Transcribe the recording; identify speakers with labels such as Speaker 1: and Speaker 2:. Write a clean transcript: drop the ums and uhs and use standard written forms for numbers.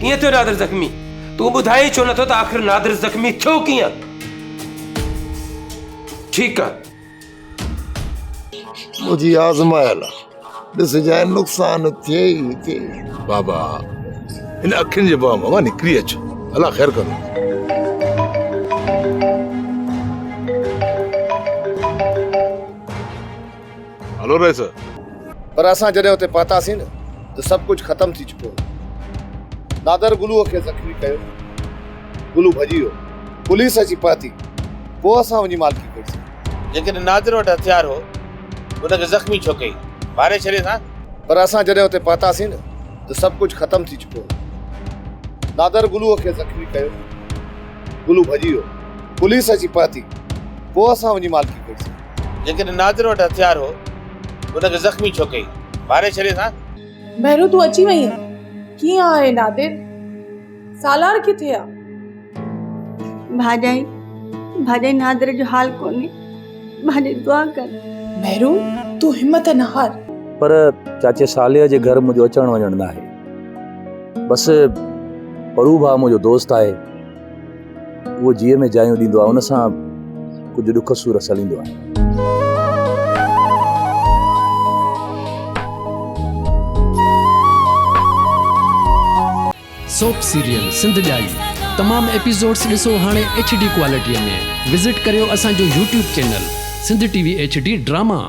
Speaker 1: कीअं थियो नादिर ज़ख्मी? तूं ॿुधाए छो नथो त आख़िर नादिर ज़ख्मी थियो कीअं? ठीकु आहे,
Speaker 2: मुझी आज़मायल ॾिस जाए नुक़सान थिए ई थिए।
Speaker 3: बाबा इन अखियुनि जे बाम मां निकिरी अचो, अल्लाह ख़ैर करो। हलो रहे सर।
Speaker 2: पर असां जॾहिं हुते पहुतासीं न त सभु कुझु ख़तम थी चुको हो। नादर गुलूअ खे ज़ख़्मी कयो, गुलू भॼी वियो, पुलिस अची पहुती, पोइ असां वञी मालकी कईसीं।
Speaker 4: लेकिन नादिर वटि हथियार हो, उनखे ज़ख़्मी छो कई? मारे छॾे था।
Speaker 2: पर असां जॾहिं हुते पहुतासीं न त सभु कुझु ख़तम थी चुको हो। नादर गुलूअ खे ज़ख़्मी कयो, गुलू भॼी वियो, पुलिस अची पहुती, पोइ असां वञी मालकी कईसीं।
Speaker 4: लेकिन नादिर वटि हथियार हो, उनखे ज़ख़्मी छो कई? मारे छॾे था।
Speaker 5: भैरो तूं अची वई आहे? कीअं आहे नादिर? सालार किथे आहे?
Speaker 6: भाॼाई नादिर जो हाल कोन्हे, भाॼाई दुआ कर।
Speaker 5: भैरो तूं हिम्मत न हार।
Speaker 7: पर चाचे साले जे घर मुंहिंजो अचण वञण न आहे। बसि परू भाउ मुंहिंजो दोस्त आहे, उहो जीअं में जायूं ॾींदो आहे, उन सां कुझु ॾुख सूर सलींदो आहे।
Speaker 8: सोप सीरियल सिंध ॼाई तमाम एपिसोड्स ॾिसो हाणे HD क्वालिटीअ में। विज़िट करियो असांजो YouTube channel Sindh TV HD drama.